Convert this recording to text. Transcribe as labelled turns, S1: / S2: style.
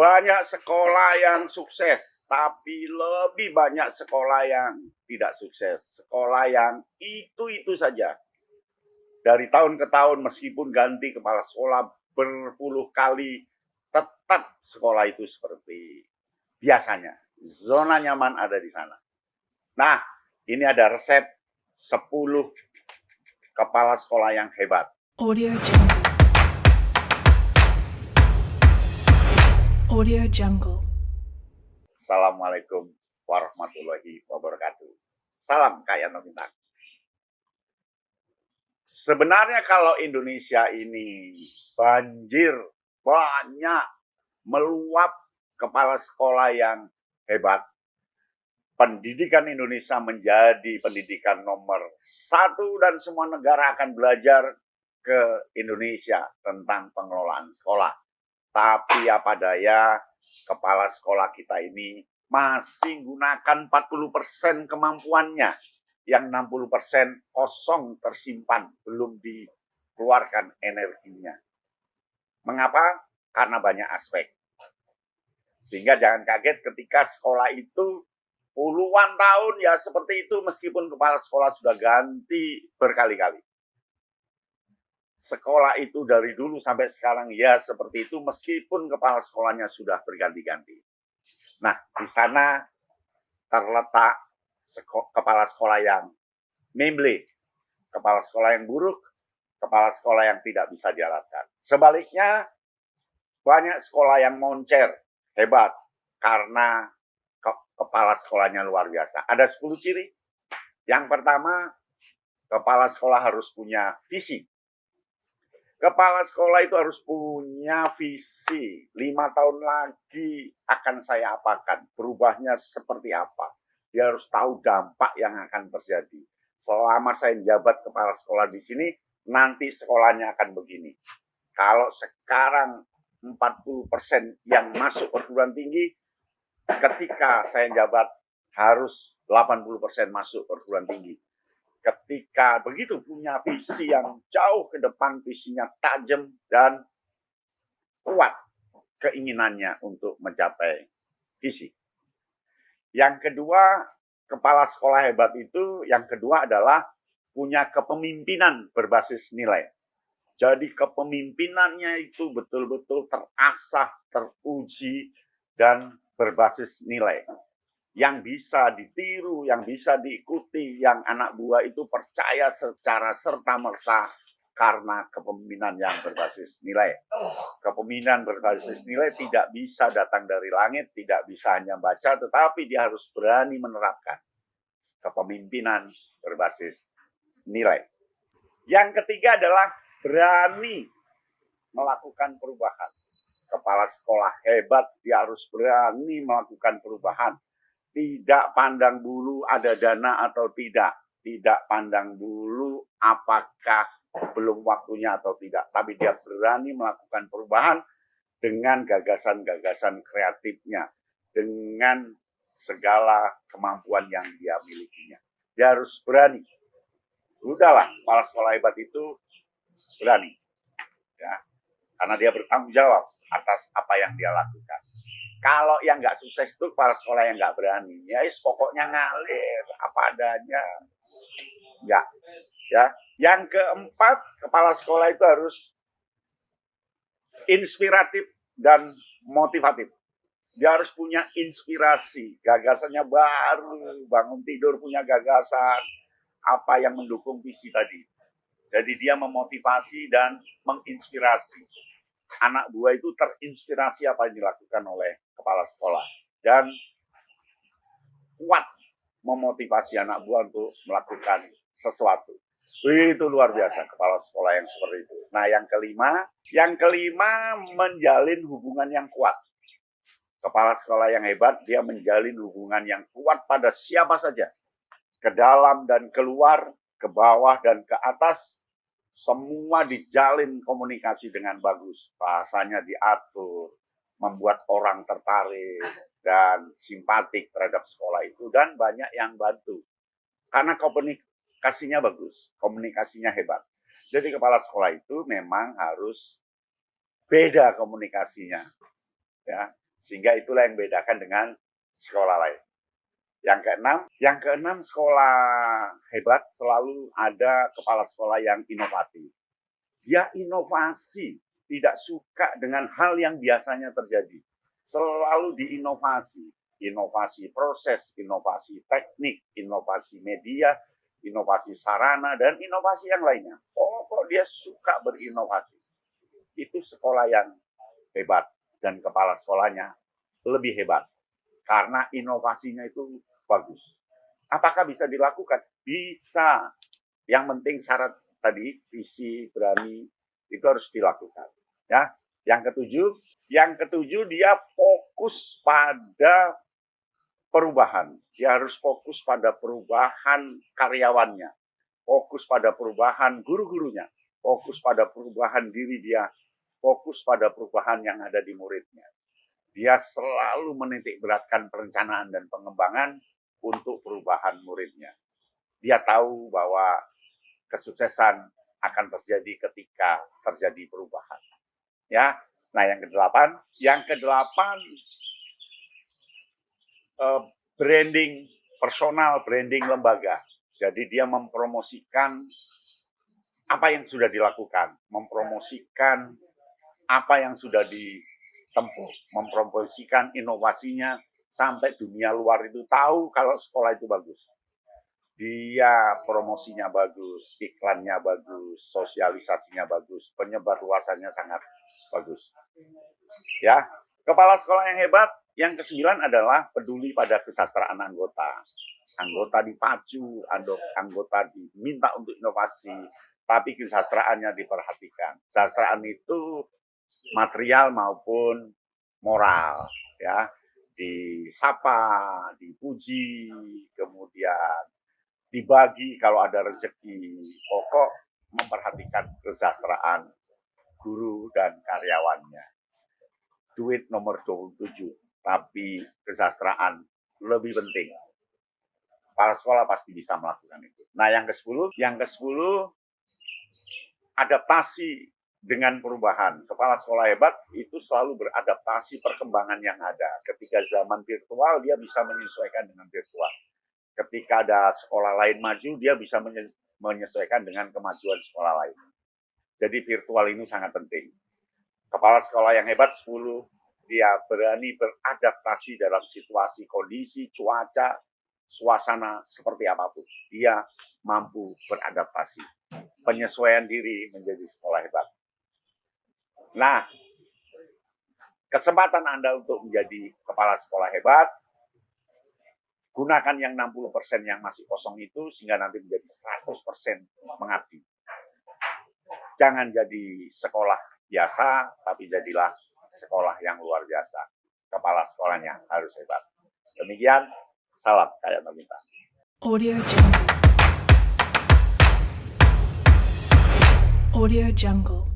S1: Banyak sekolah yang sukses, tapi lebih banyak sekolah yang tidak sukses. Sekolah yang itu-itu saja. Dari tahun ke tahun meskipun ganti kepala sekolah berpuluh kali, tetap sekolah itu seperti biasanya. Zona nyaman ada di sana. Nah, ini ada resep 10 kepala sekolah yang hebat.
S2: Audio Jungle. Audio Jungle.
S1: Assalamualaikum warahmatullahi wabarakatuh. Salam Kak Yano Bintang. Sebenarnya kalau Indonesia ini banjir, banyak meluap kepala sekolah yang hebat, pendidikan Indonesia menjadi pendidikan nomor 1 dan semua negara akan belajar ke Indonesia tentang pengelolaan sekolah. Tapi apa daya, kepala sekolah kita ini masih gunakan 40% kemampuannya. Yang 60% kosong tersimpan, belum dikeluarkan energinya. Mengapa? Karena banyak aspek. Sehingga jangan kaget ketika sekolah itu puluhan tahun ya seperti itu meskipun kepala sekolah sudah ganti berkali-kali. Sekolah itu dari dulu sampai sekarang ya seperti itu meskipun kepala sekolahnya sudah berganti-ganti. Nah, di sana terletak kepala sekolah yang memble, kepala sekolah yang buruk, kepala sekolah yang tidak bisa diharapkan. Sebaliknya, banyak sekolah yang moncer, hebat, karena kepala sekolahnya luar biasa. Ada 10 ciri. Yang pertama, kepala sekolah harus punya visi. Kepala sekolah itu harus punya visi. 5 tahun lagi akan saya apakan, berubahnya seperti apa. Dia harus tahu dampak yang akan terjadi. Selama saya menjabat kepala sekolah di sini, nanti sekolahnya akan begini. Kalau sekarang 40% yang masuk perguruan tinggi, ketika saya menjabat harus 80% masuk perguruan tinggi. Ketika begitu punya visi yang jauh ke depan, visinya tajam dan kuat keinginannya untuk mencapai visi. Yang kedua, kepala sekolah hebat itu, yang kedua adalah punya kepemimpinan berbasis nilai. Jadi kepemimpinannya itu betul-betul terasah, teruji, dan berbasis nilai. Yang bisa ditiru, yang bisa diikuti, yang anak buah itu percaya secara serta-merta karena kepemimpinan yang berbasis nilai. Kepemimpinan berbasis nilai tidak bisa datang dari langit, tidak bisa hanya baca, tetapi dia harus berani menerapkan kepemimpinan berbasis nilai. Yang ketiga adalah berani melakukan perubahan. Kepala sekolah hebat, dia harus berani melakukan perubahan. Tidak pandang bulu ada dana atau tidak. Tidak pandang bulu apakah belum waktunya atau tidak. Tapi dia berani melakukan perubahan dengan gagasan-gagasan kreatifnya. Dengan segala kemampuan yang dia milikinya. Dia harus berani. Udahlah, kepala sekolah hebat itu berani. Ya, karena dia bertanggung jawab atas apa yang dia lakukan. Kalau yang nggak sukses itu kepala sekolah yang nggak berani, ya pokoknya ngalir apa adanya. Nggak. Ya. Yang keempat, kepala sekolah itu harus inspiratif dan motivatif. Dia harus punya inspirasi, gagasannya baru, bangun tidur punya gagasan, apa yang mendukung visi tadi. Jadi dia memotivasi dan menginspirasi. Anak buah itu terinspirasi apa yang dilakukan oleh kepala sekolah. Dan kuat memotivasi anak buah untuk melakukan sesuatu. Itu luar biasa kepala sekolah yang seperti itu. Nah yang kelima menjalin hubungan yang kuat. Kepala sekolah yang hebat, dia menjalin hubungan yang kuat pada siapa saja. Ke dalam dan keluar, ke bawah dan ke atas, semua dijalin komunikasi dengan bagus. Bahasanya diatur, membuat orang tertarik dan simpatik terhadap sekolah itu. Dan banyak yang bantu. Karena komunikasinya bagus, komunikasinya hebat. Jadi kepala sekolah itu memang harus beda komunikasinya. Ya. Sehingga itulah yang membedakan dengan sekolah lain. Yang keenam, sekolah hebat selalu ada kepala sekolah yang inovatif. Dia inovasi, tidak suka dengan hal yang biasanya terjadi. Selalu diinovasi. Inovasi proses, inovasi teknik, inovasi media, inovasi sarana, dan inovasi yang lainnya. Pokok dia suka berinovasi. Itu sekolah yang hebat. Dan kepala sekolahnya lebih hebat. Karena inovasinya itu bagus. Apakah bisa dilakukan? Bisa. Yang penting syarat tadi, visi, berani, itu harus dilakukan. Ya. Yang ketujuh dia fokus pada perubahan. Dia harus fokus pada perubahan karyawannya, fokus pada perubahan guru-gurunya, fokus pada perubahan diri dia, fokus pada perubahan yang ada di muridnya. Dia selalu menitikberatkan perencanaan dan pengembangan untuk perubahan muridnya. Dia tahu bahwa kesuksesan akan terjadi ketika terjadi perubahan. Ya, nah yang kedelapan branding personal, branding lembaga. Jadi dia mempromosikan apa yang sudah dilakukan, mempromosikan apa yang sudah ditempuh, mempromosikan inovasinya sampai dunia luar itu tahu kalau sekolah itu bagus. Dia promosinya bagus, iklannya bagus, sosialisasinya bagus, penyebar luasannya sangat bagus. Ya, kepala sekolah yang hebat. Yang ke-9 adalah peduli pada kesejahteraan anggota. Anggota dipacu, anggota diminta untuk inovasi, tapi kesejahteraannya diperhatikan. Kesejahteraan itu material maupun moral, ya. Disapa, dipuji, kemudian dibagi kalau ada rezeki. Pokok memperhatikan kesejahteraan guru dan karyawannya. Duit nomor 27. Tapi kesejahteraan lebih penting. Kepala sekolah pasti bisa melakukan itu. Nah, yang ke-10 adaptasi dengan perubahan. Kepala sekolah hebat itu selalu beradaptasi perkembangan yang ada. Ketika zaman virtual, dia bisa menyesuaikan dengan virtual. Ketika ada sekolah lain maju, dia bisa menyesuaikan dengan kemajuan sekolah lain. Jadi virtual ini sangat penting. Kepala sekolah yang hebat 10, dia berani beradaptasi dalam situasi, kondisi, cuaca, suasana seperti apapun. Dia mampu beradaptasi. Penyesuaian diri menjadi sekolah hebat. Nah, kesempatan Anda untuk menjadi kepala sekolah hebat, gunakan yang 60% yang masih kosong itu sehingga nanti menjadi 100% mengabdi. Jangan jadi sekolah biasa, tapi jadilah sekolah yang luar biasa. Kepala sekolahnya harus hebat. Demikian, salam kayak Nobita.
S2: Audio Jungle.